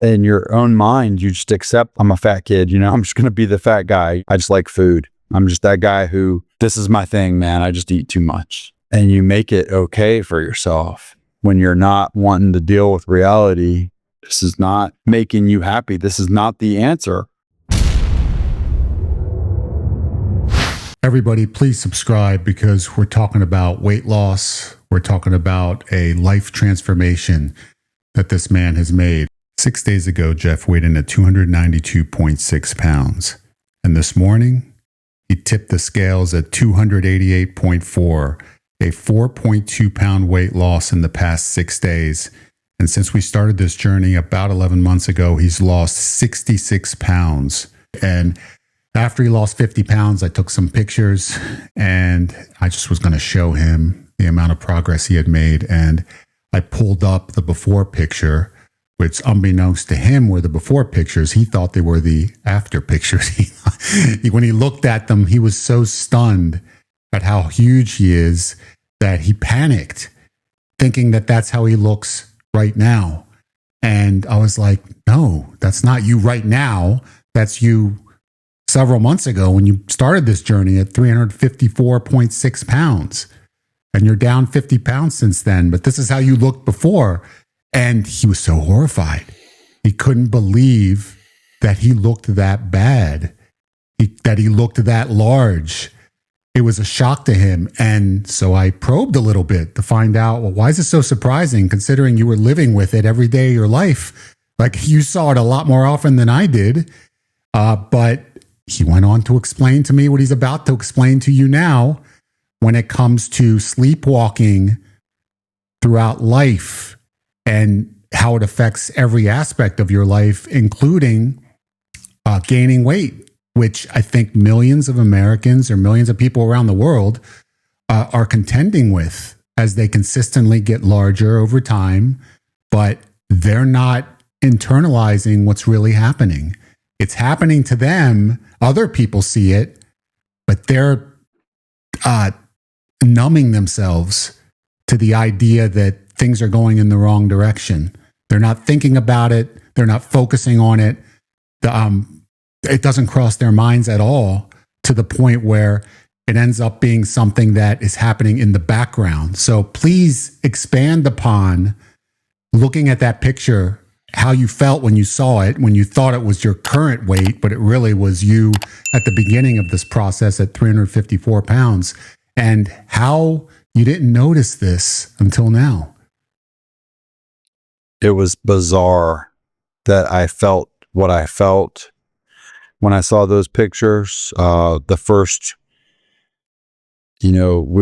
in your own mind, you just accept I'm a fat kid. I'm just going to be the fat guy. I just like food. I'm just that guy who, this is my thing, man. I just eat too much. And you make it okay for yourself when you're not wanting to deal with reality. This is not making you happy. This is not the answer. Everybody, please subscribe because we're talking about weight loss. We're talking about a life transformation that this man has made. 6 days ago, Jeff weighed in at 292.6 pounds. And this morning, he tipped the scales at 288.4, a 4.2 pound weight loss in the past 6 days. And since we started this journey about 11 months ago, he's lost 66 pounds. And after he lost 50 pounds, I took some pictures and I just was going to show him the amount of progress he had made. And I pulled up the before picture, which unbeknownst to him were the before pictures. He thought they were the after pictures. When he looked at them, he was so stunned at how huge he is that he panicked, thinking that that's how he looks right now. And I was like, no, that's not you right now. That's you several months ago when you started this journey at 354.6 pounds. And you're down 50 pounds since then. But this is how you looked before. And he was so horrified. He couldn't believe that he looked that bad, that he looked that large. It was a shock to him. And so I probed a little bit to find out, well, why is it so surprising considering you were living with it every day of your life? Like you saw it a lot more often than I did. But he went on to explain to me what he's about to explain to you now when it comes to sleepwalking throughout life and how it affects every aspect of your life, including gaining weight, which I think millions of Americans or millions of people around the world are contending with as they consistently get larger over time, but they're not internalizing what's really happening. It's happening to them. Other people see it, but they're numbing themselves to the idea that things are going in the wrong direction. They're not thinking about it. They're not focusing on it. It doesn't cross their minds at all to the point where it ends up being something that is happening in the background. So please expand upon looking at that picture, how you felt when you saw it, when you thought it was your current weight, but it really was you at the beginning of this process at 354 pounds, and how you didn't notice this until now. It was bizarre that I felt what I felt when I saw those pictures. The first, we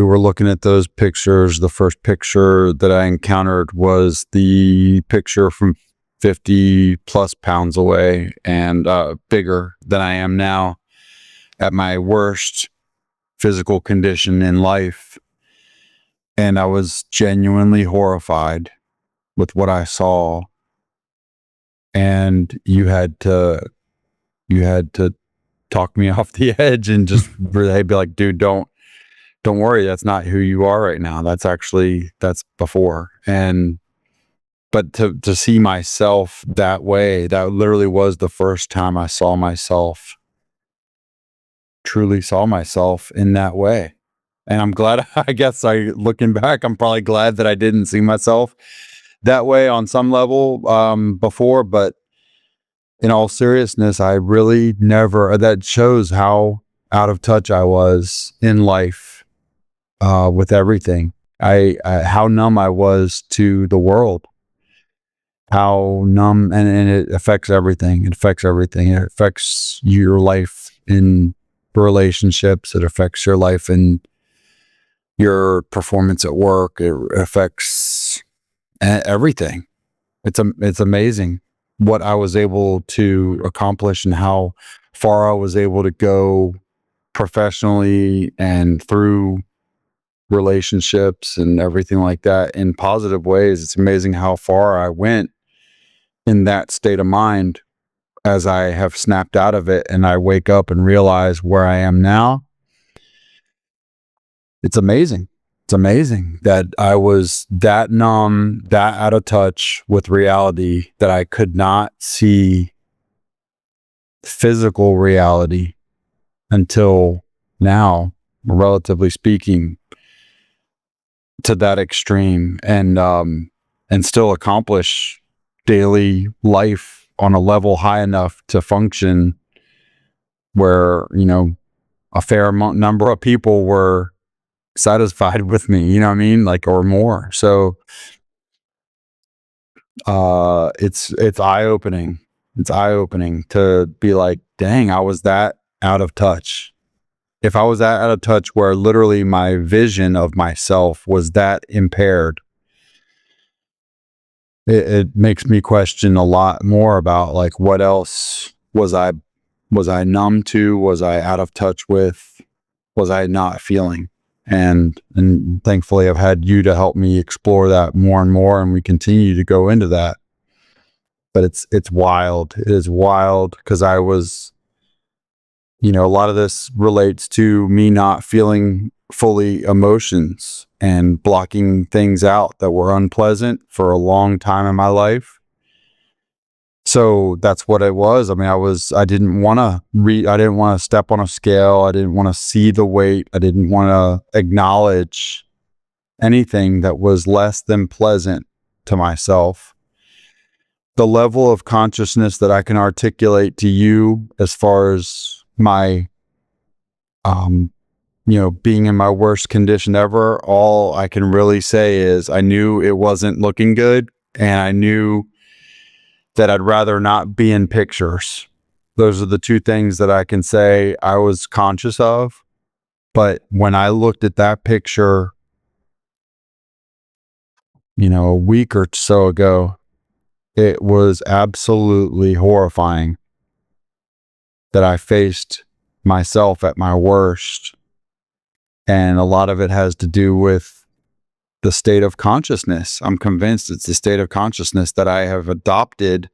were looking at those pictures. The first picture that I encountered was the picture from 50 plus pounds away and bigger than I am now at my worst physical condition in life. And I was genuinely horrified with what I saw. And you had to talk me off the edge and just really be like, dude, don't worry. That's not who you are right now. That's before. But to see myself that way, that literally was the first time I truly saw myself in that way. And I'm glad, looking back, I'm probably glad that I didn't see myself that way on some level before. But in all seriousness, I really never, that shows how out of touch I was in life with everything. How numb I was to the world. How numb, and it affects everything. It affects everything. It affects your life in relationships. It affects your life in your performance at work. It affects everything. It's amazing what I was able to accomplish and how far I was able to go professionally and through relationships and everything like that in positive ways. It's amazing how far I went in that state of mind as I have snapped out of it and I wake up and realize where I am now. It's amazing. It's amazing that I was that numb, that out of touch with reality, that I could not see physical reality until now, relatively speaking, to that extreme, and still accomplish daily life on a level high enough to function where, a fair number of people were satisfied with me, you know what I mean? Like, or more. So, it's eye-opening. It's eye-opening to be like, dang, I was that out of touch. If I was that out of touch where literally my vision of myself was that impaired, it makes me question a lot more about like, what else was I numb to? Was I out of touch with? Was I not feeling? And thankfully I've had you to help me explore that more and more, and we continue to go into that. But it's wild. It is wild because I was, a lot of this relates to me not feeling fully emotions and blocking things out that were unpleasant for a long time in my life. So that's what it was. I mean, I didn't want to step on a scale. I didn't want to see the weight. I didn't want to acknowledge anything that was less than pleasant to myself. The level of consciousness that I can articulate to you as far as my, being in my worst condition ever, all I can really say is I knew it wasn't looking good, and I knew that I'd rather not be in pictures. Those are the two things that I can say I was conscious of. But when I looked at that picture, a week or so ago, it was absolutely horrifying that I faced myself at my worst. And a lot of it has to do with the state of consciousness. I'm convinced it's the state of consciousness that I have adopted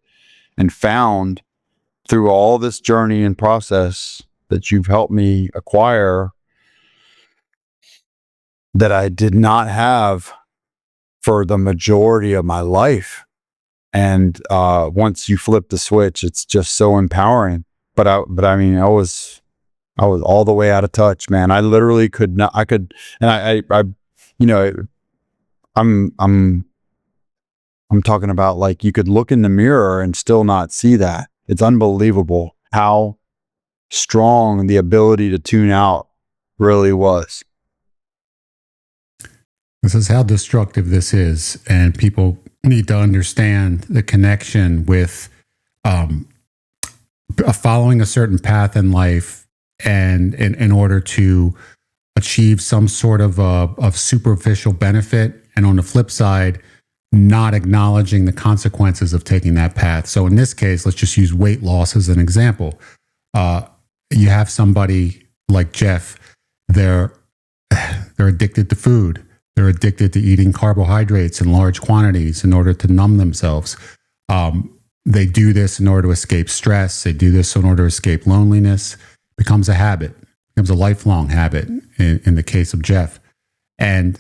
and found through all this journey and process that you've helped me acquire, that I did not have for the majority of my life. And once you flip the switch, it's just so empowering. But I was all the way out of touch, man. I literally could not. And I'm talking about, like, you could look in the mirror and still not see that. It's unbelievable how strong the ability to tune out really was. This is how destructive this is, and people need to understand the connection with following a certain path in life, and in order to achieve some sort of superficial benefit, and on the flip side, not acknowledging the consequences of taking that path. So in this case, let's just use weight loss as an example. You have somebody like Jeff, they're addicted to food. They're addicted to eating carbohydrates in large quantities in order to numb themselves. They do this in order to escape stress. They do this in order to escape loneliness. It becomes a habit, becomes a lifelong habit in the case of Jeff. And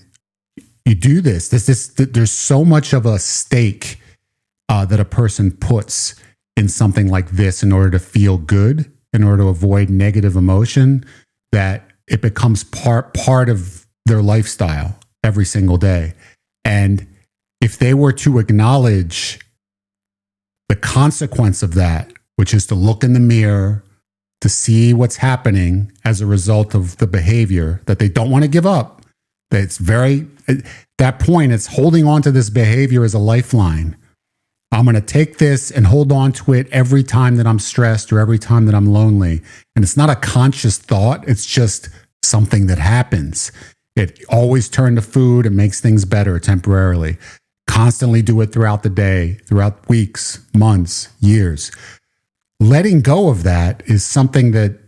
you do this. There's so much of a stake that a person puts in something like this in order to feel good, in order to avoid negative emotion, that it becomes part of their lifestyle every single day. And if they were to acknowledge the consequence of that, which is to look in the mirror, to see what's happening as a result of the behavior that they don't want to give up, at that point, it's holding on to this behavior as a lifeline. I'm going to take this and hold on to it every time that I'm stressed or every time that I'm lonely. And it's not a conscious thought. It's just something that happens. It always turn to food. It makes things better temporarily. Constantly do it throughout the day, throughout weeks, months, years. Letting go of that is something that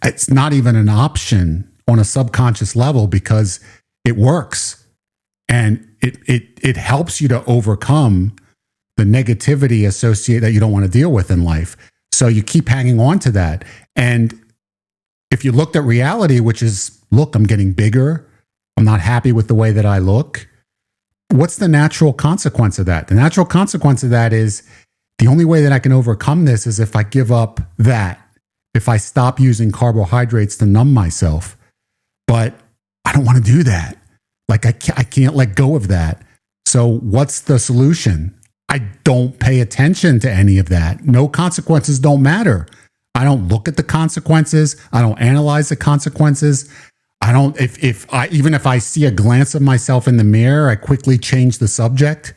it's not even an option on a subconscious level, because it works. And it helps you to overcome the negativity associated that you don't want to deal with in life. So you keep hanging on to that. And if you looked at reality, which is, look, I'm getting bigger, I'm not happy with the way that I look. What's the natural consequence of that? The natural consequence of that is the only way that I can overcome this is if I give up that, if I stop using carbohydrates to numb myself. But I don't want to do that. Like I can't let go of that. So what's the solution? I don't pay attention to any of that. No consequences don't matter. I don't look at the consequences. I don't analyze the consequences. I don't, even if I see a glance of myself in the mirror, I quickly change the subject.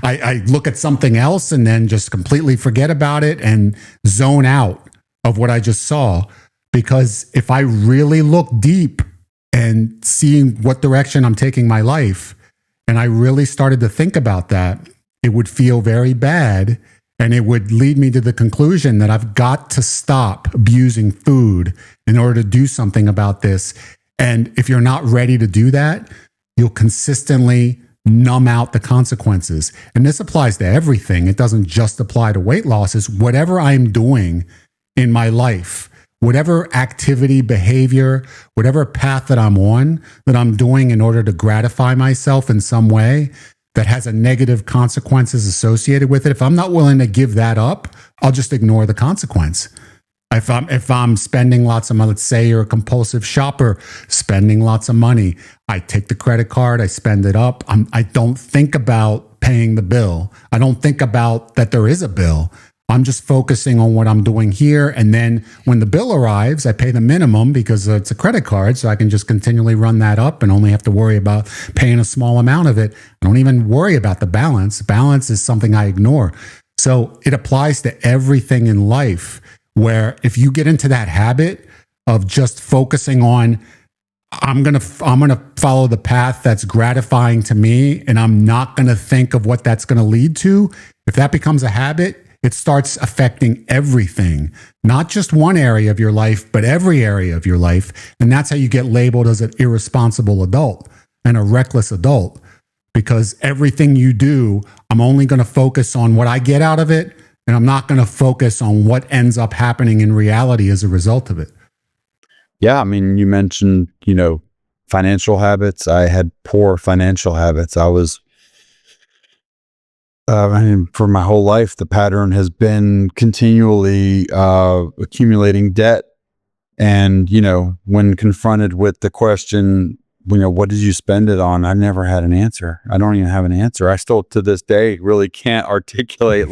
I look at something else and then just completely forget about it and zone out of what I just saw. Because if I really look deep and seeing what direction I'm taking my life, and I really started to think about that, it would feel very bad. And it would lead me to the conclusion that I've got to stop abusing food in order to do something about this. And if you're not ready to do that, you'll consistently numb out the consequences. And this applies to everything. It doesn't just apply to weight loss. It's whatever I'm doing in my life, whatever activity, behavior, whatever path that I'm on, that I'm doing in order to gratify myself in some way that has a negative consequences associated with it. If I'm not willing to give that up, I'll just ignore the consequence. If I'm spending lots of money, let's say you're a compulsive shopper, spending lots of money, I take the credit card, I spend it up. I don't think about paying the bill. I don't think about that there is a bill. I'm just focusing on what I'm doing here. And then when the bill arrives, I pay the minimum because it's a credit card. So I can just continually run that up and only have to worry about paying a small amount of it. I don't even worry about the balance. Balance is something I ignore. So it applies to everything in life, where if you get into that habit of just focusing on, I'm going to follow the path that's gratifying to me, and I'm not going to think of what that's going to lead to. If that becomes a habit, it starts affecting everything, not just one area of your life, but every area of your life. And that's how you get labeled as an irresponsible adult and a reckless adult, because everything you do, I'm only going to focus on what I get out of it. And I'm not going to focus on what ends up happening in reality as a result of it. Yeah. I mean, you mentioned, financial habits. I had poor financial habits. For my whole life, the pattern has been continually accumulating debt. And, when confronted with the question, what did you spend it on? I never had an answer. I don't even have an answer. I still, to this day, really can't articulate,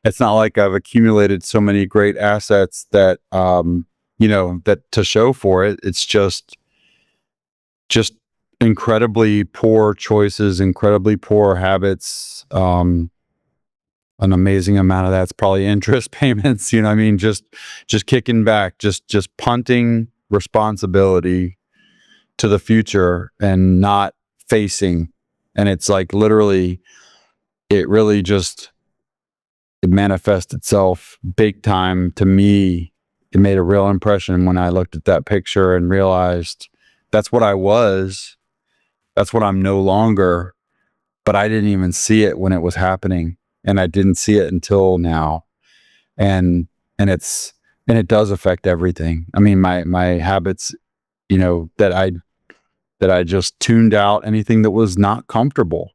it's not like I've accumulated so many great assets that, that to show for it. It's just incredibly poor choices, incredibly poor habits. An amazing amount of that's probably interest payments, just kicking back, just punting responsibility to the future and not facing. And it's like literally, it really just, it manifests itself big time to me. It made a real impression when I looked at that picture and realized that's what I was. That's what I'm no longer, but I didn't even see it when it was happening. And I didn't see it until now. And it does affect everything. I mean, my habits, that I just tuned out anything that was not comfortable,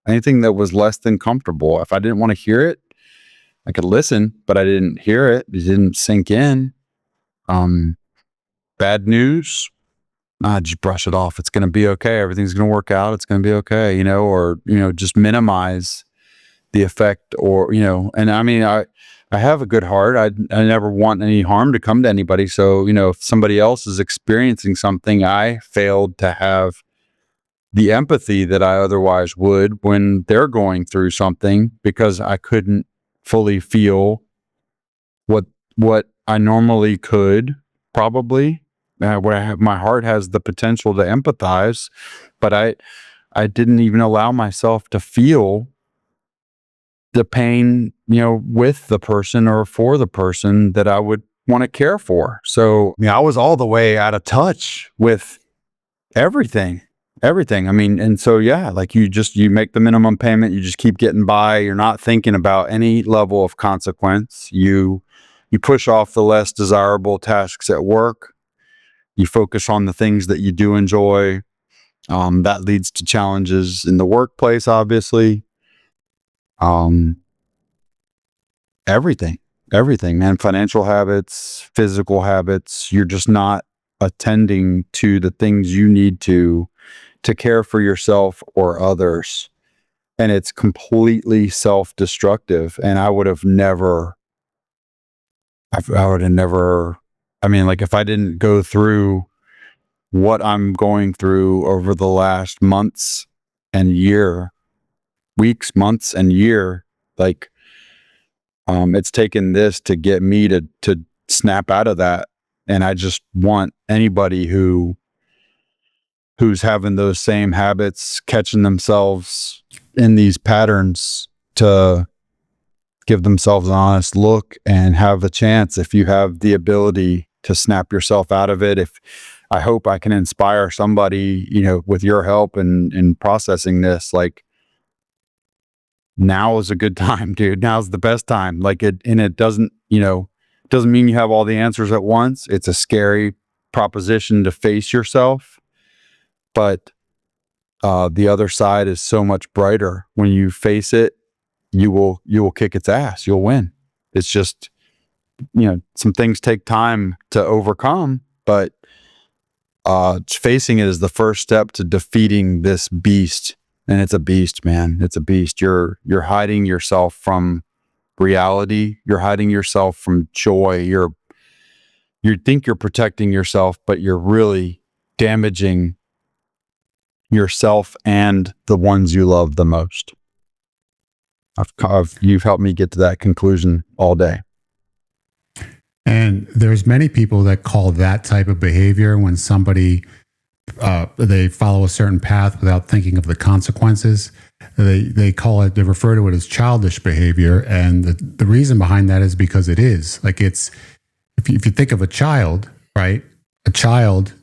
anything that was less than comfortable. If I didn't want to hear it, I could listen, but I didn't hear it. It didn't sink in. Bad news, just brush it off. It's going to be okay. Everything's going to work out. It's going to be okay, or, just minimize the effect and I mean, I have a good heart. I never want any harm to come to anybody. So, if somebody else is experiencing something, I failed to have the empathy that I otherwise would when they're going through something, because I couldn't fully feel what I normally could, probably. My heart has the potential to empathize, but I didn't even allow myself to feel the pain, with the person or for the person that I would want to care for. So, I was all the way out of touch with everything. I mean, and so, yeah, like you make the minimum payment, you just keep getting by. You're not thinking about any level of consequence. You push off the less desirable tasks at work. You focus on the things that you do enjoy. That leads to challenges in the workplace, obviously. Everything, man. Financial habits, physical habits. You're just not attending to the things you need to care for yourself or others. And it's completely self-destructive. And I would have never, I mean, like, if I didn't go through what I'm going through over the last weeks, months and year, like, it's taken this to get me to snap out of that. And I just want anybody who's having those same habits, catching themselves in these patterns, to give themselves an honest look and have a chance. If you have the ability to snap yourself out of it, I hope I can inspire somebody, with your help in processing this. Like, now is a good time, dude. Now's the best time. Like, it doesn't mean you have all the answers at once. It's a scary proposition to face yourself, but the other side is so much brighter. When you face it, you will kick its ass. You'll win. It's just, some things take time to overcome, but facing it is the first step to defeating this beast. And it's a beast, man. It's a beast. You're hiding yourself from reality. You're hiding yourself from joy. You think you're protecting yourself, but you're really damaging yourself and the ones you love the most. You've helped me get to that conclusion all day. And there's many people that call that type of behavior, when somebody they follow a certain path without thinking of the consequences, they refer to it as childish behavior. And the reason behind that is because it is. Like, it's, if you think of a child, right? A child,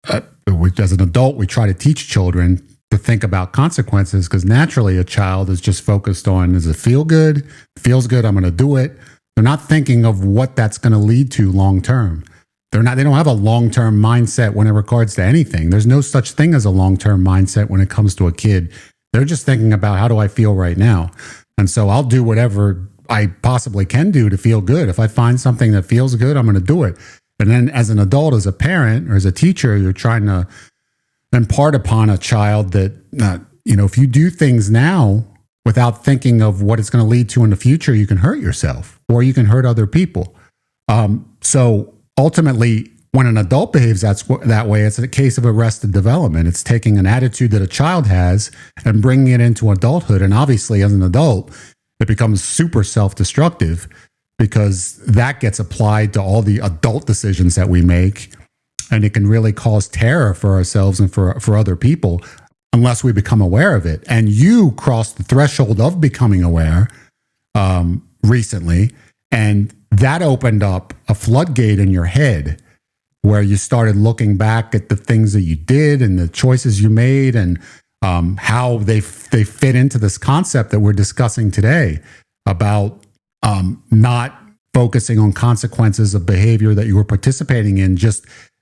as an adult, we try to teach children to think about consequences, because naturally a child is just focused on, does it feel good? It feels good, I'm going to do it. They're not thinking of what that's going to lead to long term. They don't have a long-term mindset when it regards to anything. There's no such thing as a long-term mindset when it comes to a kid. They're just thinking about, how do I feel right now? And so I'll do whatever I possibly can do to feel good. If I find something that feels good, I'm going to do it. And then as an adult, as a parent or as a teacher, you're trying to impart upon a child that, if you do things now without thinking of what it's going to lead to in the future, you can hurt yourself or you can hurt other people. So ultimately, when an adult behaves that way, it's a case of arrested development. It's taking an attitude that a child has and bringing it into adulthood. And obviously, as an adult, it becomes super self-destructive, because that gets applied to all the adult decisions that we make. And it can really cause terror for ourselves and for other people, unless we become aware of it. And you crossed the threshold of becoming aware recently, and that opened up a floodgate in your head, where you started looking back at the things that you did and the choices you made, and how they fit into this concept that we're discussing today about not focusing on consequences of behavior that you were participating in.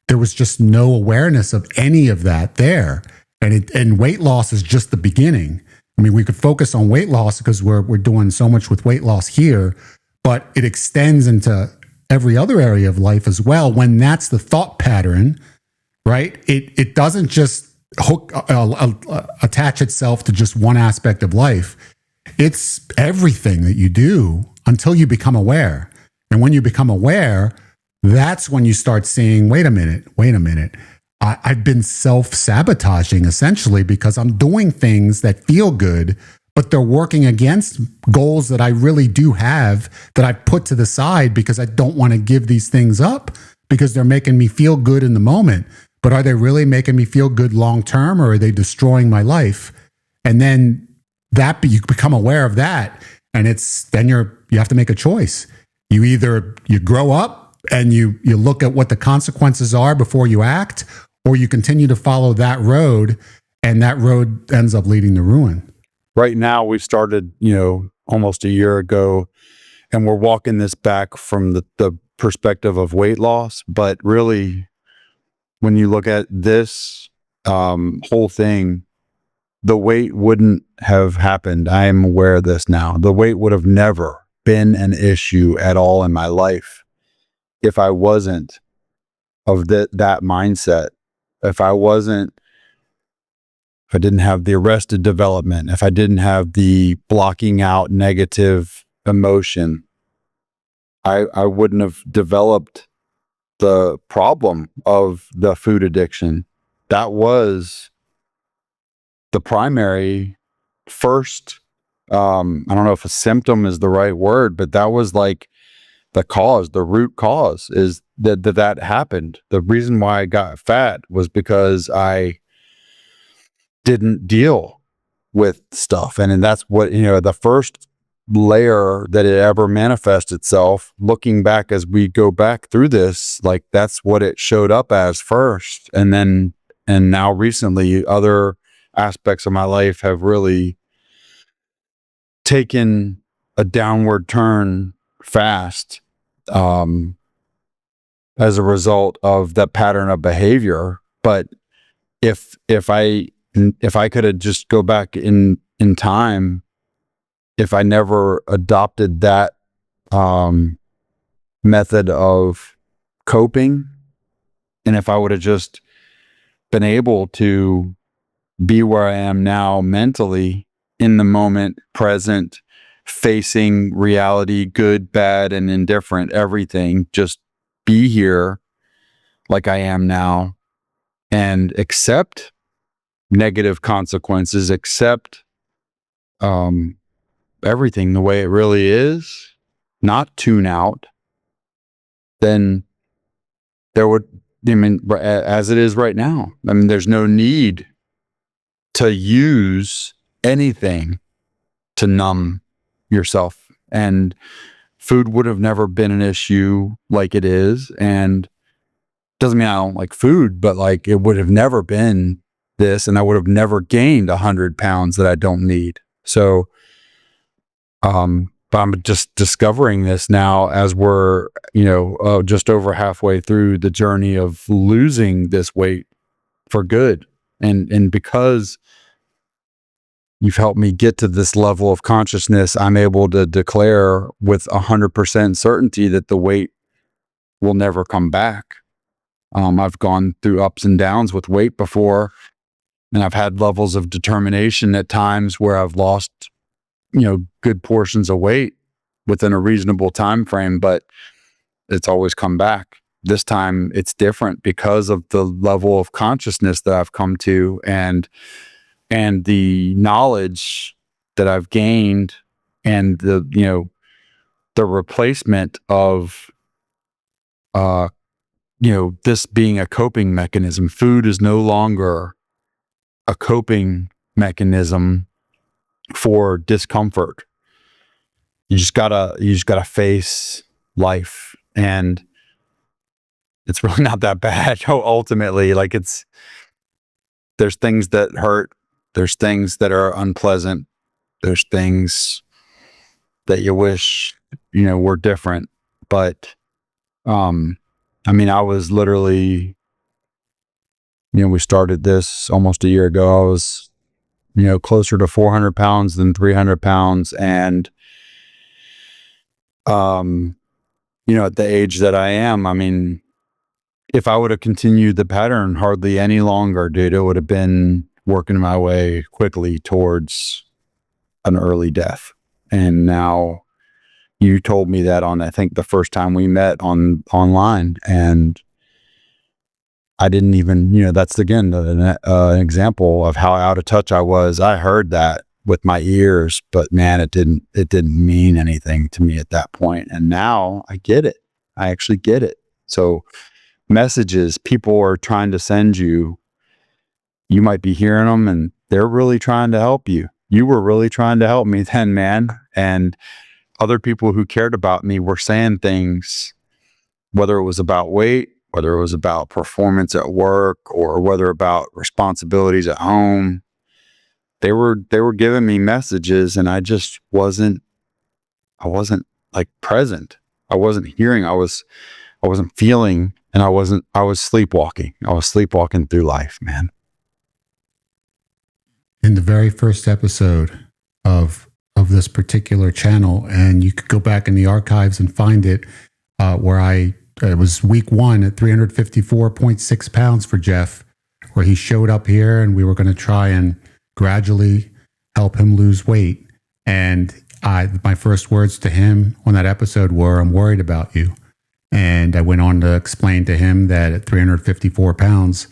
There was just no awareness of any of that there. And weight loss is just the beginning. I mean, we could focus on weight loss because we're doing so much with weight loss here, but it extends into every other area of life as well. When that's the thought pattern, right? It doesn't just attach itself to just one aspect of life. It's everything that you do until you become aware. And when you become aware, that's when you start seeing, wait a minute. I've been self-sabotaging essentially, because I'm doing things that feel good, but they're working against goals that I really do have, that I put to the side because I don't want to give these things up, because they're making me feel good in the moment. But are they really making me feel good long-term, or are they destroying my life? And then you become aware of that, and you have to make a choice. You grow up and you look at what the consequences are before you act, or you continue to follow that road, and that road ends up leading to ruin. Right now, we started, almost a year ago, and we're walking this back from the perspective of weight loss, but really when you look at this whole thing, the weight wouldn't have happened. I am aware of this now. The weight would have never been an issue at all in my life if I wasn't of that mindset. If I didn't have the arrested development, if I didn't have the blocking out negative emotion, I wouldn't have developed the problem of the food addiction. That was the primary first, I don't know if a symptom is the right word, but that was like the cause, the root cause is that happened. The reason why I got fat was because I didn't deal with stuff. And that's what, the first layer that it ever manifests itself, looking back as we go back through this, like that's what it showed up as first. And now recently other aspects of my life have really taken a downward turn fast, as a result of that pattern of behavior. But if I could have just go back in time, if I never adopted that method of coping, and if I would have just been able to be where I am now mentally, in the moment, present, facing reality, good, bad, and indifferent, everything, just be here like I am now and accept negative consequences, accept everything the way it really is, not tune out, then there would, as it is right now, there's no need to use anything to numb yourself. And food would have never been an issue like it is. And doesn't mean I don't like food, but like it would have never been this, and I would have never gained 100 pounds that I don't need. So, but I'm just discovering this now as we're, just over halfway through the journey of losing this weight for good. And because you've helped me get to this level of consciousness, I'm able to declare with 100% certainty that the weight will never come back. I've gone through ups and downs with weight before, and I've had levels of determination at times where I've lost, good portions of weight within a reasonable time frame, but it's always come back. This time it's different because of the level of consciousness that I've come to, and the knowledge that I've gained, and the replacement of this being a coping mechanism. Food is no longer a coping mechanism for discomfort. You just gotta face life, and it's really not that bad. Ultimately, like there's things that hurt, there's things that are unpleasant, there's things that you wish were different, but I was literally, we started this almost a year ago. I was, closer to 400 pounds than 300 pounds. And, at the age that I am, if I would have continued the pattern hardly any longer, dude, it would have been working my way quickly towards an early death. And now you told me that on, I think, the first time we met online, and I didn't even, that's again an example of how out of touch I was. I heard that with my ears, but man, it didn't mean anything to me at that point. And now I get it. I actually get it. So messages people are trying to send you, you might be hearing them, and they're really trying to help you. You were really trying to help me then, man. And other people who cared about me were saying things, whether it was about weight, whether it was about performance at work, or whether about responsibilities at home. They were giving me messages, and I just wasn't like present. I wasn't hearing. I wasn't feeling And I was sleepwalking. I was sleepwalking through life, man. In the very first episode of this particular channel, and you could go back in the archives and find it, where it was week 1 at 354.6 pounds for Jeff, where he showed up here and we were going to try and gradually help him lose weight. And my first words to him on that episode were, "I'm worried about you." And I went on to explain to him that at 354 pounds,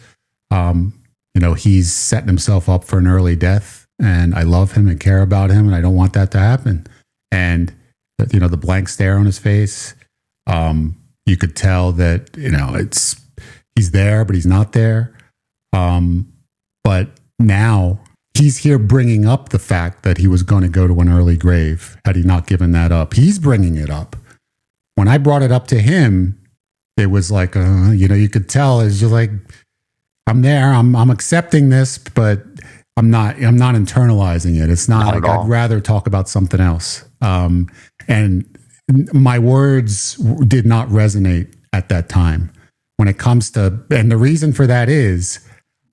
he's setting himself up for an early death, and I love him and care about him, and I don't want that to happen. And, the blank stare on his face, you could tell that, he's there, but he's not there. But now he's here bringing up the fact that he was going to go to an early grave had he not given that up. He's bringing it up. When I brought it up to him, it was like, you could tell it's just like, I'm there, I'm accepting this, but I'm not internalizing it. It's not like I'd rather talk about something else. And my words did not resonate at that time when it comes to, and the reason for that is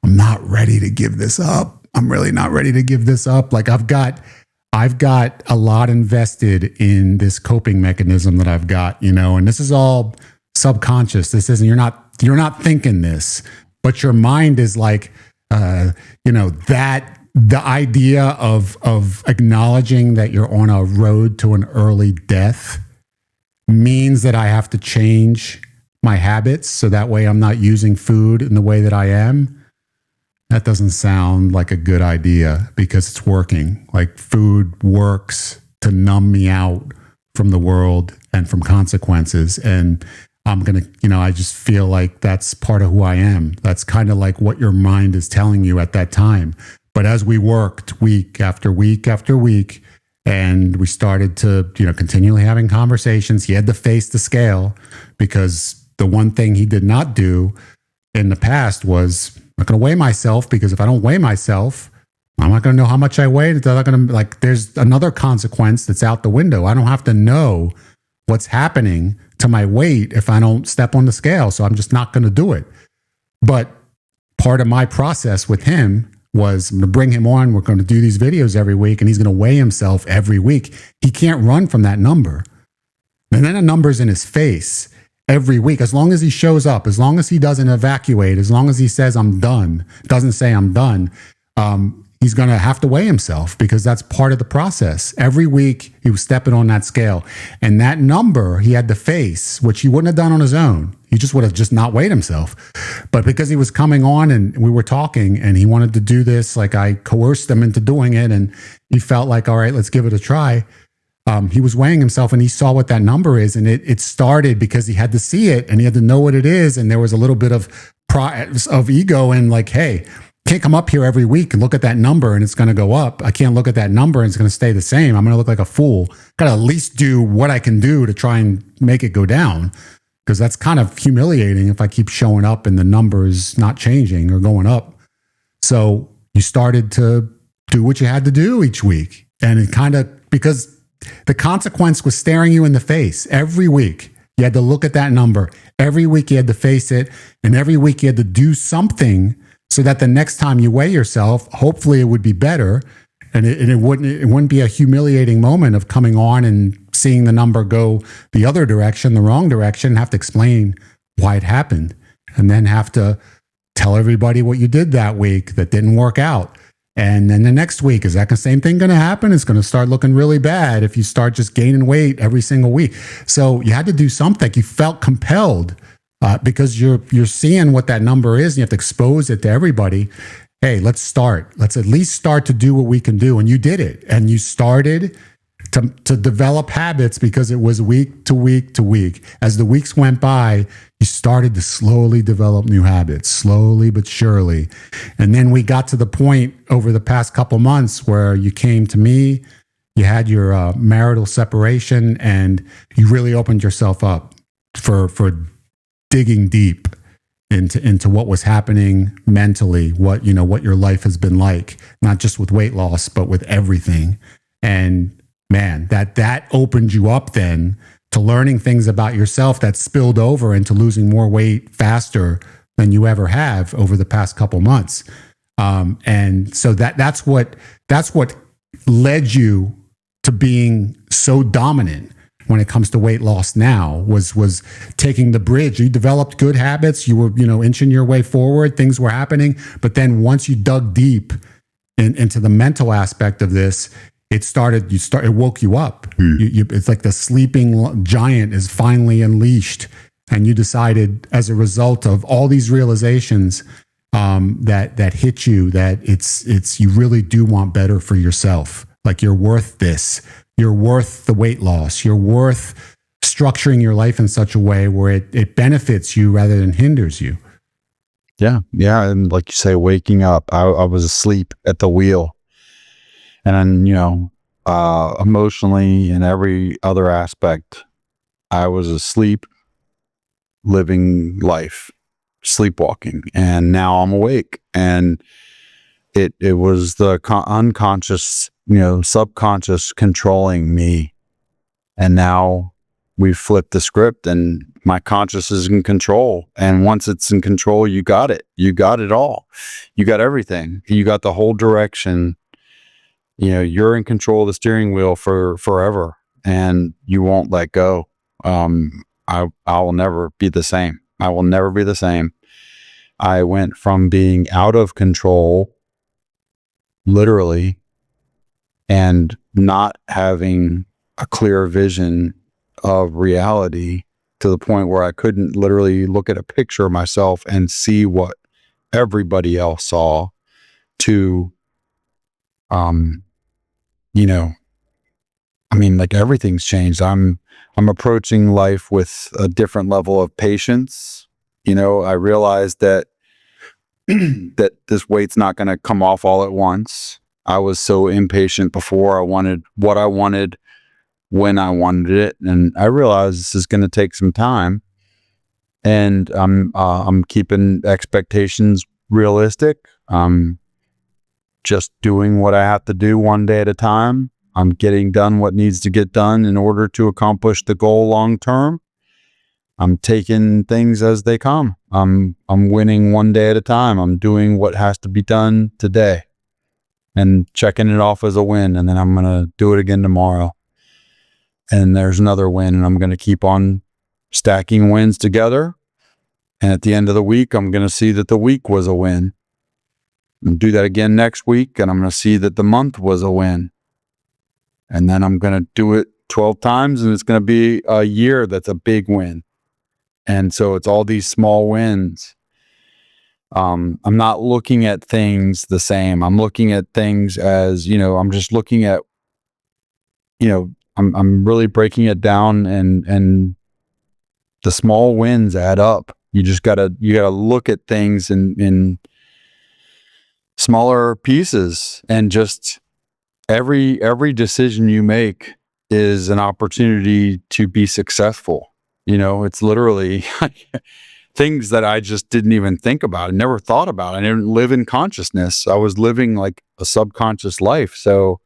I'm not ready to give this up. I'm really not ready to give this up. Like I've got a lot invested in this coping mechanism that I've got, and this is all subconscious. This isn't, you're not thinking this, but your mind is like, that the idea of acknowledging that you're on a road to an early death means that I have to change my habits so that way I'm not using food in the way that I am. That doesn't sound like a good idea because it's working. Like food works to numb me out from the world and from consequences. And I'm going to, I just feel like that's part of who I am. That's kind of like what your mind is telling you at that time. But as we worked week after week after week, and we started to, continually having conversations, he had to face the scale because the one thing he did not do in the past was, I'm not going to weigh myself, because if I don't weigh myself, I'm not going to know how much I weighed. It's not going to, there's another consequence that's out the window. I don't have to know what's happening to my weight if I don't step on the scale. So I'm just not going to do it. But part of my process with him was, I'm going to bring him on. We're going to do these videos every week, and he's going to weigh himself every week. He can't run from that number. And then a number's in his face every week. As long as he shows up, as long as he doesn't evacuate, as long as he says, I'm done, doesn't say I'm done, he's going to have to weigh himself, because that's part of the process. Every week he was stepping on that scale, and that number he had to face, which he wouldn't have done on his own. He just would have just not weighed himself. But because he was coming on and we were talking and he wanted to do this, like I coerced him into doing it, and he felt like, all right, let's give it a try. He was weighing himself, and he saw what that number is. And it started because he had to see it and he had to know what it is. And there was a little bit of ego and like, hey, can't come up here every week and look at that number and it's going to go up. I can't look at that number and it's going to stay the same. I'm going to look like a fool. Got to at least do what I can do to try and make it go down, because that's kind of humiliating if I keep showing up and the number's not changing or going up. So you started to do what you had to do each week. And it kind of, because the consequence was staring you in the face every week. You had to look at that number. Every week you had to face it. And every week you had to do something so that the next time you weigh yourself, hopefully it would be better. And it wouldn't be a humiliating moment of coming on and seeing the number go the other direction, the wrong direction, and have to explain why it happened. And then have to tell everybody what you did that week that didn't work out. And then the next week, is that the same thing going to happen? It's going to start looking really bad if you start just gaining weight every single week. So you had to do something. You felt compelled because you're seeing what that number is, and you have to expose it to everybody. Hey, let's start. Let's at least start to do what we can do. And you did it. And you started to develop habits, because it was week to week to week. As the weeks went by, you started to slowly develop new habits, slowly but surely. And then we got to the point over the past couple months where you came to me, you had your marital separation, and you really opened yourself up for digging deep into what was happening mentally, what your life has been like, not just with weight loss, but with everything. And man, that opened you up then to learning things about yourself that spilled over into losing more weight faster than you ever have over the past couple months. And so that's what led you to being so dominant when it comes to weight loss now was taking the bridge. You developed good habits. You were, inching your way forward. Things were happening. But then once you dug deep into the mental aspect of this, it woke you up. It's like the sleeping giant is finally unleashed. And you decided, as a result of all these realizations that hit you, that it's you really do want better for yourself. Like, you're worth this. You're worth the weight loss. You're worth structuring your life in such a way where it benefits you rather than hinders you. Yeah. And like you say, waking up, I was asleep at the wheel. And then, emotionally and every other aspect, I was asleep, living life, sleepwalking. And now I'm awake. And it was the unconscious, subconscious controlling me. And now we've flipped the script and my conscious is in control. And once it's in control, you got it. You got it all. You got everything. You got the whole direction. You're in control of the steering wheel for forever, and you won't let go. I will never be the same. I will never be the same. I went from being out of control, literally, and not having a clear vision of reality to the point where I couldn't literally look at a picture of myself and see what everybody else saw, to, like, everything's changed. I'm approaching life with a different level of patience. I realized that that this weight's not going to come off all at once. I was so impatient before. I wanted what I wanted when I wanted it, and I realized this is going to take some time. And I'm keeping expectations realistic. I'm just doing what I have to do one day at a time. I'm getting done what needs to get done in order to accomplish the goal long term. I'm taking things as they come. I'm winning one day at a time. I'm doing what has to be done today and checking it off as a win. And then I'm going to do it again tomorrow. And there's another win, and I'm going to keep on stacking wins together. And at the end of the week, I'm going to see that the week was a win. And do that again next week, and I'm going to see that the month was a win. And then I'm going to do it 12 times, and it's going to be a year that's a big win. And so it's all these small wins. I'm not looking at things the same. I'm looking at things as, I'm just looking at, I'm really breaking it down, and the small wins add up. You gotta look at things in smaller pieces, and just every decision you make is an opportunity to be successful. It's literally things that I just didn't even think about. I never thought about. I didn't live in consciousness. I was living like a subconscious life. So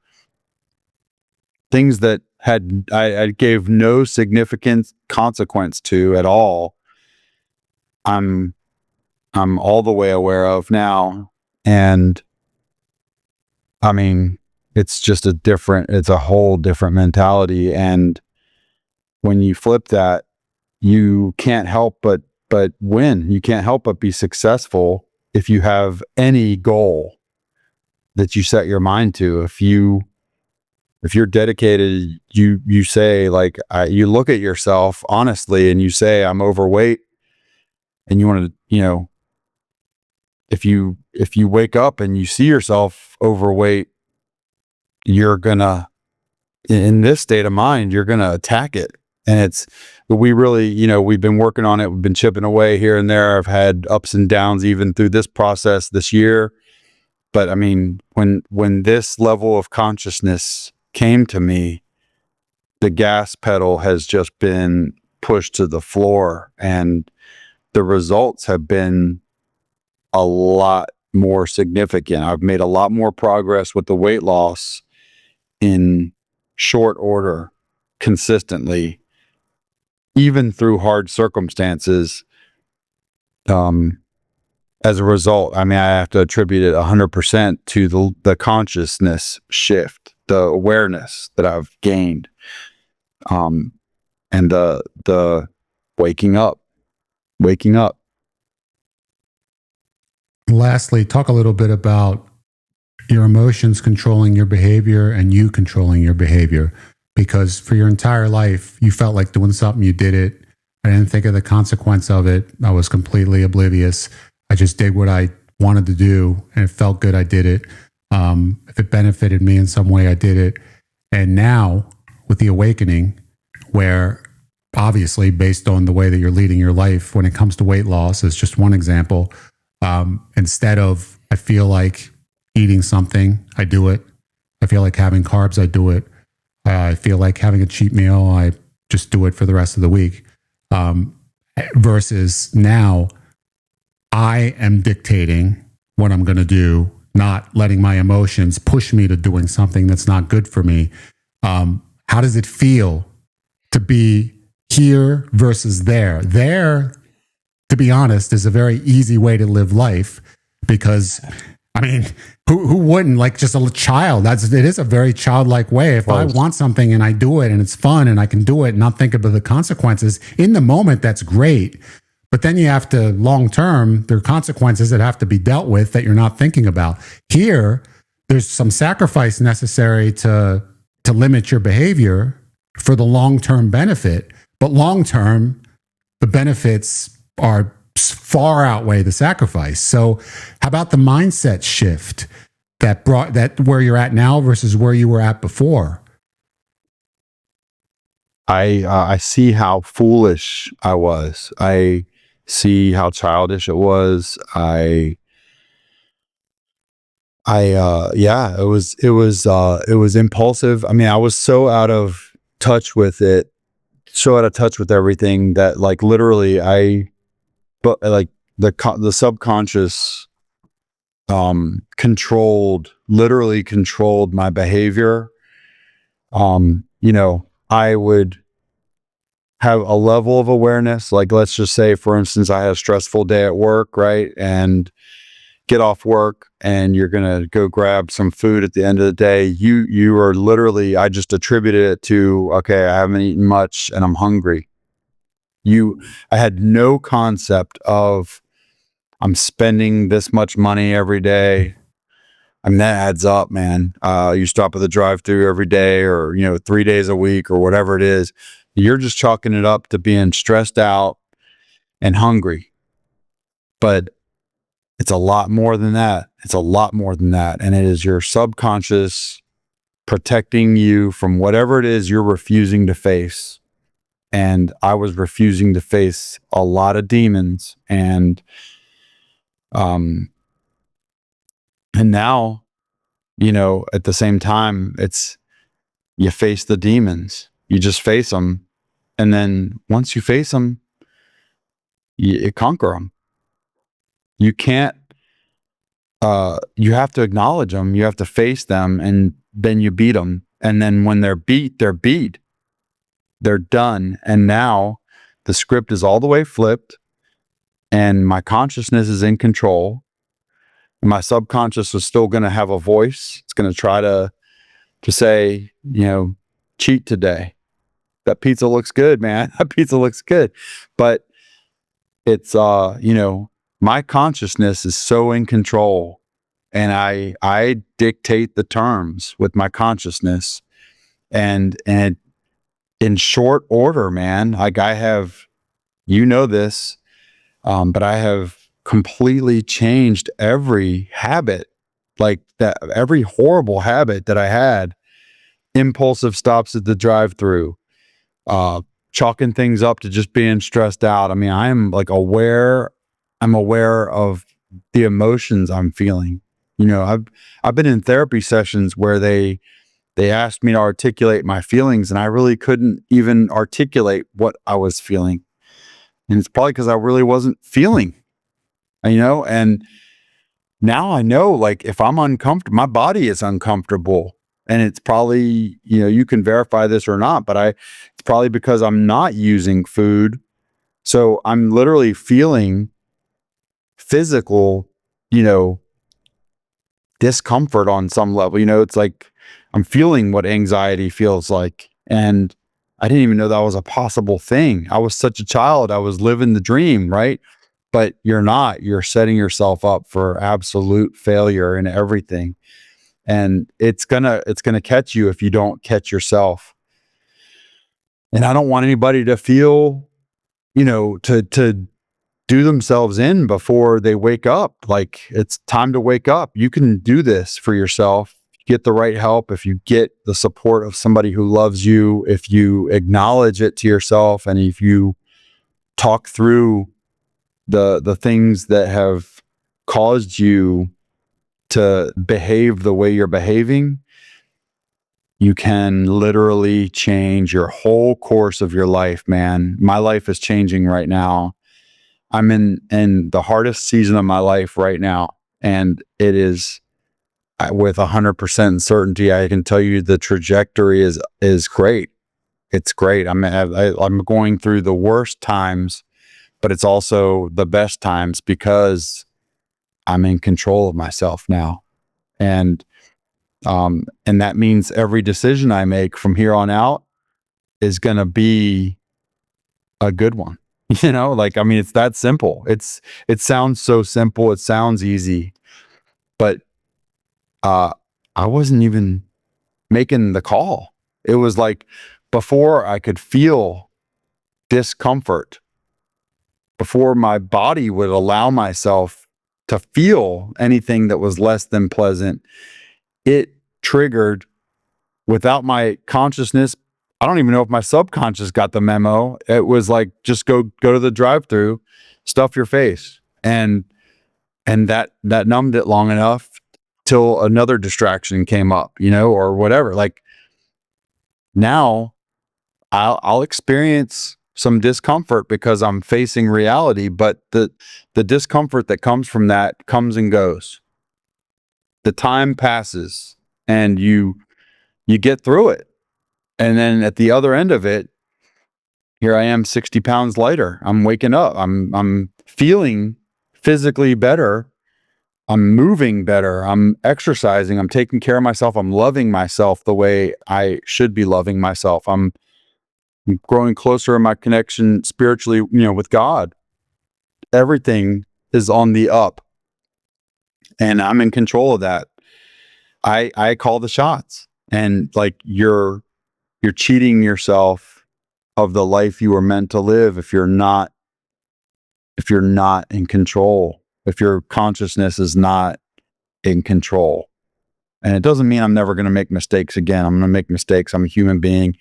things that I gave no significant consequence to at all, I'm all the way aware of now. And I mean, it's a whole different mentality. And when you flip that, you can't help but win. You can't help but be successful if you have any goal that you set your mind to. If you're dedicated, you say, like, you look at yourself honestly and you say, I'm overweight, and you want to, if you wake up and you see yourself overweight, you're gonna, in this state of mind, you're gonna attack it. And we really, we've been working on it. We've been chipping away here and there. I've had ups and downs even through this process this year. But I mean, when this level of consciousness came to me, the gas pedal has just been pushed to the floor, and the results have been a lot more significant. I've made a lot more progress with the weight loss in short order, consistently, even through hard circumstances, as a result, I mean, I have to attribute it 100% to the consciousness shift, the awareness that I've gained, and the waking up. Lastly, talk a little bit about your emotions controlling your behavior and you controlling your behavior. Because for your entire life, you felt like doing something, you did it. I didn't think of the consequence of it. I was completely oblivious. I just did what I wanted to do, and it felt good. I did it. If it benefited me in some way, I did it. And now, with the awakening, where obviously, based on the way that you're leading your life, when it comes to weight loss, is just one example. Instead of, I feel like eating something, I do it. I feel like having carbs, I do it. I feel like having a cheat meal, I just do it for the rest of the week. Versus now, I am dictating what I'm going to do, not letting my emotions push me to doing something that's not good for me. How does it feel to be here versus there? There, to be honest, is a very easy way to live life because, I mean, who wouldn't? Like just a child. It is a very childlike way. If I want something and I do it and it's fun and I can do it and not think about the consequences in the moment, that's great. But then you have to, long term, there are consequences that have to be dealt with that you're not thinking about. Here, there's some sacrifice necessary to limit your behavior for the long-term benefit. But long-term, the benefits are far outweigh the sacrifice. So how about the mindset shift that brought that where you're at now versus where you were at before? I see how foolish I was. I see how childish it was. Yeah, it was impulsive. I mean, I was so out of touch with it, so out of touch with everything that like literally like the subconscious literally controlled my behavior. I would have a level of awareness, like let's just say, for instance, I had a stressful day at work, right? And get off work and you're going to go grab some food at the end of the day. You are literally, I just attributed it to, okay, I haven't eaten much and I'm hungry. I had no concept of I'm spending this much money every day. I mean, that adds up, man. You stop at the drive-thru every day or, 3 days a week or whatever it is. You're just chalking it up to being stressed out and hungry. But it's a lot more than that. It's a lot more than that. And it is your subconscious protecting you from whatever it is you're refusing to face. And I was refusing to face a lot of demons. And now, at the same time, you face the demons. You just face them. And then once you face them, you conquer them. You can't, you have to acknowledge them. You have to face them and then you beat them. And then when they're beat, they're beat. They're done. And now the script is all the way flipped and my consciousness is in control. My subconscious is still going to have a voice. It's going to try to say, cheat today. That pizza looks good, man. That pizza looks good. But it's, my consciousness is so in control and I dictate the terms with my consciousness and in short order, man, like I have, this, but I have completely changed every habit, like that, every horrible habit that I had, impulsive stops at the drive-thru, chalking things up to just being stressed out. I mean, I'm aware of the emotions I'm feeling. I've been in therapy sessions where they asked me to articulate my feelings and I really couldn't even articulate what I was feeling. And it's probably because I really wasn't feeling, and now I know, like, if I'm uncomfortable, my body is uncomfortable. And it's probably, you can verify this or not, but It's probably because I'm not using food. So I'm literally feeling physical, you know, discomfort on some level. You know, it's like I'm feeling what anxiety feels like. And I didn't even know that was a possible thing. I was such a child. I was living the dream, right? But you're not. You're setting yourself up for absolute failure in everything. And it's gonna catch you if you don't catch yourself. And I don't want anybody to feel, you know, to do themselves in before they wake up. Like, it's time to wake up. You can do this for yourself. Get the right help. If you get the support of somebody who loves you, if you acknowledge it to yourself, and if you talk through the things that have caused you to behave the way you're behaving, you can literally change your whole course of your life, man. My life is changing right now. I'm in the hardest season of my life right now, and it is, with 100% certainty, I can tell you the trajectory is great. It's great. I'm going through the worst times, but it's also the best times because I'm in control of myself now, and that means every decision I make from here on out is going to be a good one. You know, like, I mean, it's that simple. It sounds so simple. It sounds easy, but I wasn't even making the call. It was like, before I could feel discomfort, before my body would allow myself to feel anything that was less than pleasant, it triggered, without my consciousness. I don't even know if my subconscious got the memo. It was like, just go to the drive-through, stuff your face. And that numbed it long enough till another distraction came up, you know, or whatever. Like, now I'll experience some discomfort because I'm facing reality, but the discomfort that comes from that comes and goes. The time passes and you get through it. And then at the other end of it, here I am 60 pounds lighter. I'm waking up. I'm feeling physically better. I'm moving better. I'm exercising. I'm taking care of myself. I'm loving myself the way I should be loving myself. I'm growing closer in my connection spiritually, you know, with God. Everything is on the up, and I'm in control of that. I call the shots. And like, you're cheating yourself of the life you were meant to live if you're not in control, if your consciousness is not in control. And it doesn't mean I'm never going to make mistakes again. I'm going to make mistakes. I'm a human being.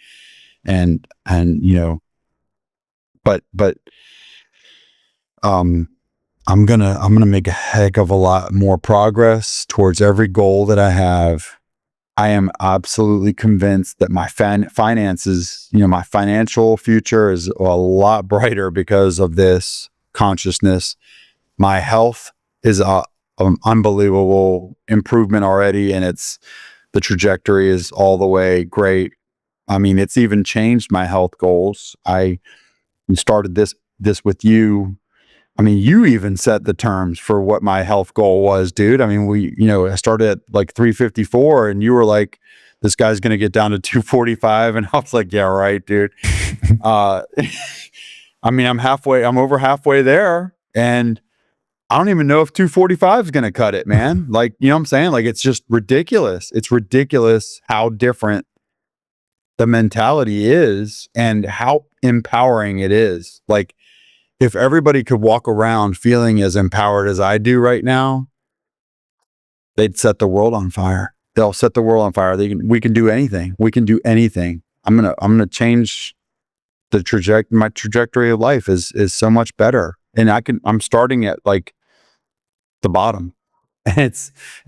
And you know, but I'm going to make a heck of a lot more progress towards every goal that I have. I am absolutely convinced that my finances, you know, my financial future is a lot brighter because of this consciousness. My health is an unbelievable improvement already, and the trajectory is all the way great. I mean, it's even changed my health goals. I started this with you. I mean, you even set the terms for what my health goal was, dude. I mean, I started at like 354, and you were like, this guy's going to get down to 245. And I was like, yeah, right, dude. I mean, I'm over halfway there, and I don't even know if 245 is going to cut it, man. Like, you know what I'm saying? Like, it's just ridiculous. It's ridiculous how different the mentality is and how empowering it is. Like, if everybody could walk around feeling as empowered as I do right now, they'd set the world on fire. They'll set the world on fire. We can do anything. We can do anything. I'm gonna change my trajectory of life is so much better. And I'm starting at like the bottom. And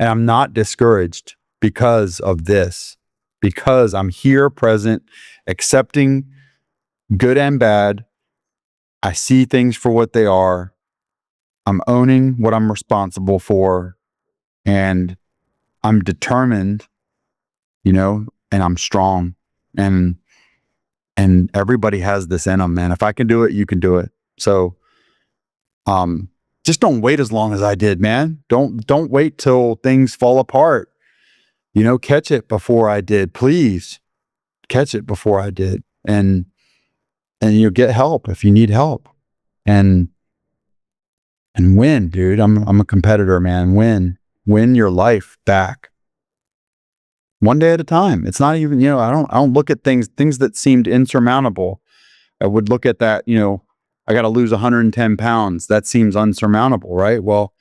I'm not discouraged because of this, because I'm here, present, accepting good and bad. I see things for what they are. I'm owning what I'm responsible for, and I'm determined, you know, and I'm strong. And And everybody has this in them, man. If I can do it, you can do it. So, just don't wait as long as I did, man. Don't wait till things fall apart. Catch it before I did. Please catch it before I did. And get help if you need help. And win, dude. I'm a competitor, man. Win your life back. One day at a time. It's not even, I don't look at things that seemed insurmountable. I would look at that, I got to lose 110 pounds. That seems unsurmountable, right? Well,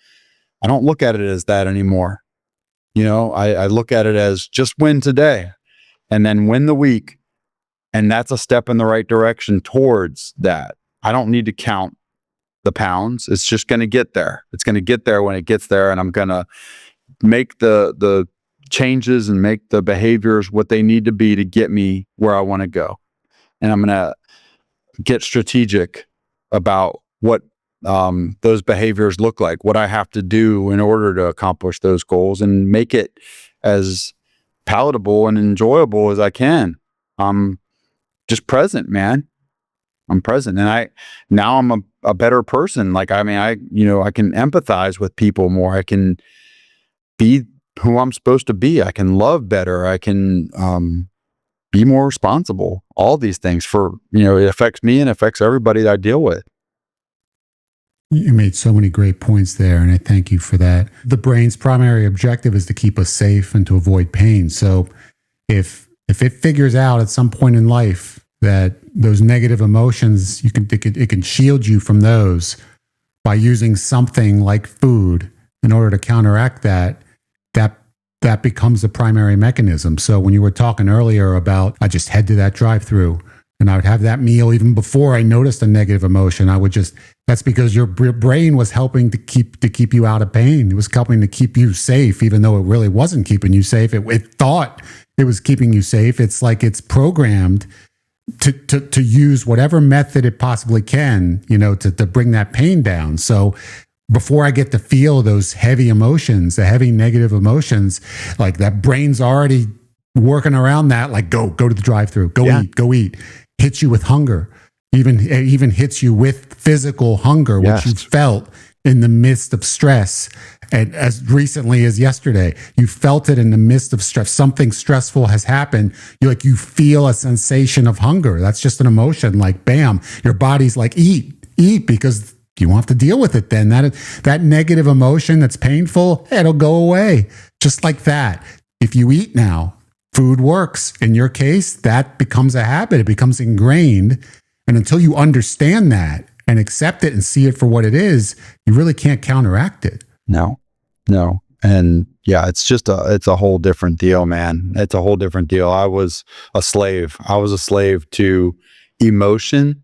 I don't look at it as that anymore. I look at it as just win today and then win the week. And that's a step in the right direction towards that. I don't need to count the pounds. It's just going to get there. It's going to get there when it gets there. And I'm going to make the changes and make the behaviors what they need to be to get me where I want to go. And I'm going to get strategic about what those behaviors look like, what I have to do in order to accomplish those goals, and make it as palatable and enjoyable as I can. I'm just present, man. I'm present. And now I'm a better person. Like, I can empathize with people more. I can be who I'm supposed to be. I can love better. I can be more responsible. All these things it affects me and affects everybody that I deal with. You made so many great points there, and I thank you for that. The brain's primary objective is to keep us safe and to avoid pain. So if it figures out at some point in life that those negative emotions, it can shield you from those by using something like food in order to counteract that becomes the primary mechanism. So when you were talking earlier about, I just head to that drive-through and I would have that meal even before I noticed a negative emotion. That's because your brain was helping to keep you out of pain. It was helping to keep you safe, even though it really wasn't keeping you safe. It thought it was keeping you safe. It's like it's programmed to use whatever method it possibly can, to bring that pain down. So before I get to feel those heavy emotions, the heavy negative emotions, like that brain's already working around that, like go to the drive-through, go eat, hits you with hunger, even hits you with physical hunger, which you felt in the midst of stress. And as recently as yesterday, you felt it in the midst of stress. Something stressful has happened. You feel a sensation of hunger. That's just an emotion. Like, bam, your body's like, eat, because you won't have to deal with it then. That negative emotion that's painful, it'll go away. Just like that. If you eat now, food works. In your case, that becomes a habit. It becomes ingrained. And until you understand that and accept it and see it for what it is, you really can't counteract it. No. And yeah, it's a whole different deal, man. It's a whole different deal. I was a slave. To emotion.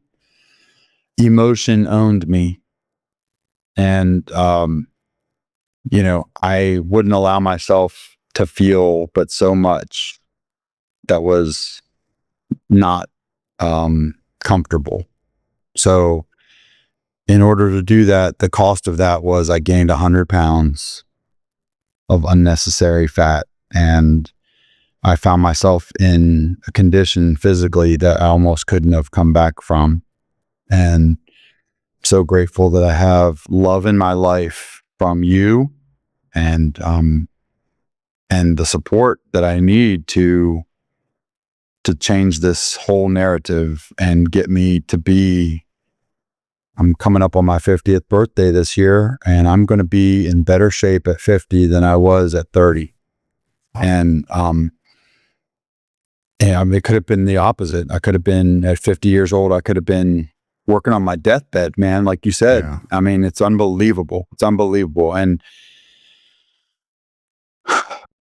Emotion owned me. And, I wouldn't allow myself to feel, but so much that was not, comfortable. So in order to do that, the cost of that was I gained 100 pounds of unnecessary fat. And I found myself in a condition physically that I almost couldn't have come back from. And so grateful that I have love in my life from you and the support that I need to change this whole narrative and get me to be. I'm coming up on my 50th birthday this year, and I'm going to be in better shape at 50 than I was at 30. And it could have been the opposite. I could have been at 50 years old. I could have been working on my deathbed, man. Like you said, yeah. It's unbelievable. It's unbelievable. And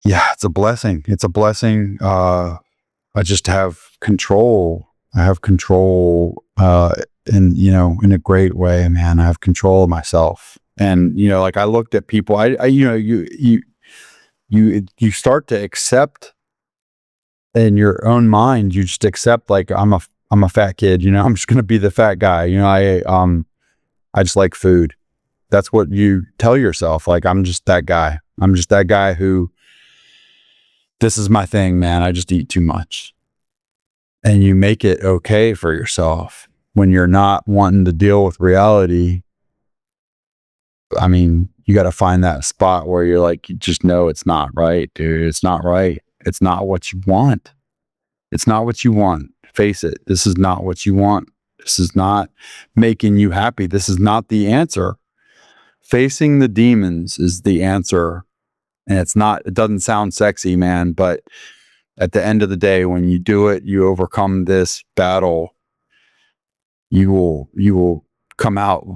yeah, it's a blessing. It's a blessing. I just have control. I have control, in a great way, man. I have control of myself. And, like I looked at people, you start to accept in your own mind, you just accept, like, I'm a fat kid, I'm just going to be the fat guy. I just like food. That's what you tell yourself. Like, I'm just that guy. I'm just that guy who, this is my thing, man. I just eat too much. and you make it okay for yourself when you're not wanting to deal with reality. I mean, you got to find that spot where you're like, you just know it's not right, dude. It's not right. It's not what you want. It's not what you want. Face it. This is not what you want. This is not making you happy. This is not the answer. Facing the demons is the answer. And it doesn't sound sexy, man, but at the end of the day, when you do it, you overcome this battle, you will come out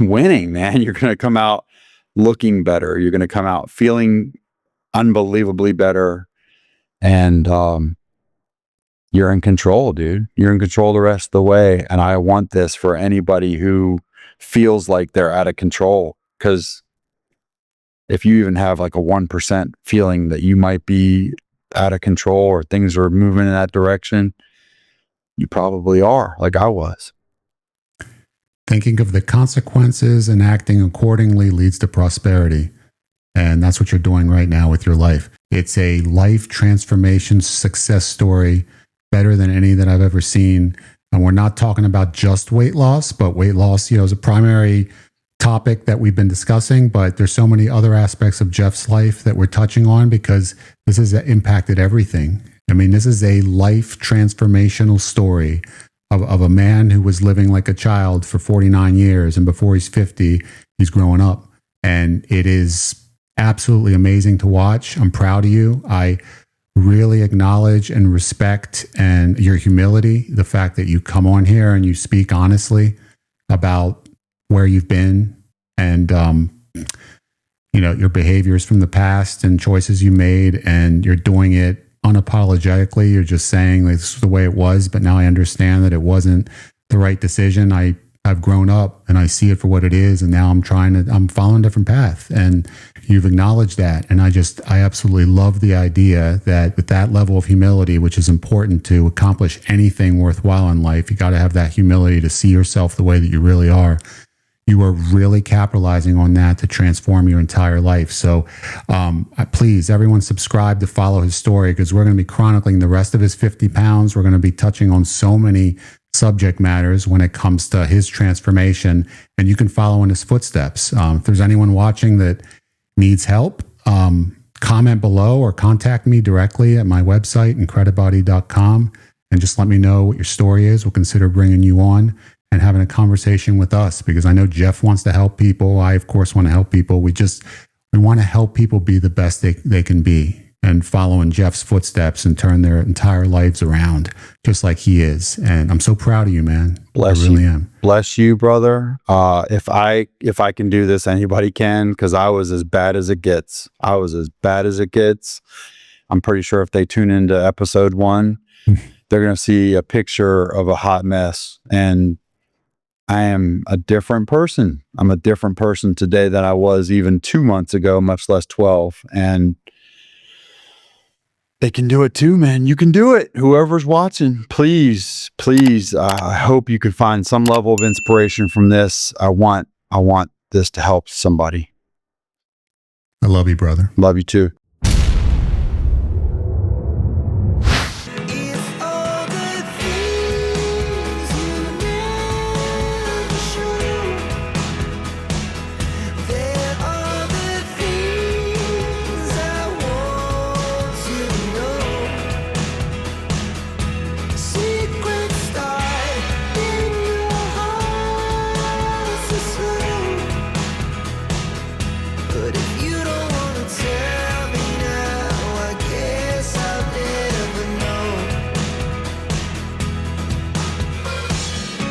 winning, man. You're going to come out looking better. You're going to come out feeling unbelievably better. And you're in control, dude. You're in control the rest of the way. And I want this for anybody who feels like they're out of control. Because if you even have like a 1% feeling that you might be out of control or things are moving in that direction, you probably are, like I was. Thinking of the consequences and acting accordingly leads to prosperity. And that's what you're doing right now with your life. It's a life transformation success story, better than any that I've ever seen. And we're not talking about just weight loss, but weight loss, is a primary topic that we've been discussing, but there's so many other aspects of Jeff's life that we're touching on because this has impacted everything. I mean, this is a life transformational story of a man who was living like a child for 49 years. And before he's 50, he's growing up. And it is absolutely amazing to watch. I'm proud of you. I really acknowledge and respect and your humility, the fact that you come on here and you speak honestly about where you've been and your behaviors from the past and choices you made, and you're doing it unapologetically. You're just saying like, this is the way it was, but now I understand that it wasn't the right decision. I've grown up and I see it for what it is, and now I'm following a different path, and you've acknowledged that. And I absolutely love the idea that with that level of humility, which is important to accomplish anything worthwhile in life, you got to have that humility to see yourself the way that you really are. You are really capitalizing on that to transform your entire life. So please, everyone subscribe to follow his story, because we're going to be chronicling the rest of his 50 pounds. We're going to be touching on so many subject matters when it comes to his transformation, and you can follow in his footsteps. If there's anyone watching that needs help, comment below or contact me directly at my website, IncrediBody.com, and just let me know what your story is. We'll consider bringing you on and having a conversation with us, because I know Jeff wants to help people. I, of course, want to help people. We want to help people be the best they can be, and follow in Jeff's footsteps and turn their entire lives around just like he is. And I'm so proud of you, man. Bless I really you. am. Bless you, brother. If I can do this, anybody can, because I was as bad as it gets. I'm pretty sure if they tune into episode 1, they're going to see a picture of a hot mess. And I am a different person. I'm a different person today than I was even 2 months ago, much less 12. And they can do it too, man. You can do it. Whoever's watching, please, I hope you could find some level of inspiration from this. I want this to help somebody. I love you, brother. Love you too.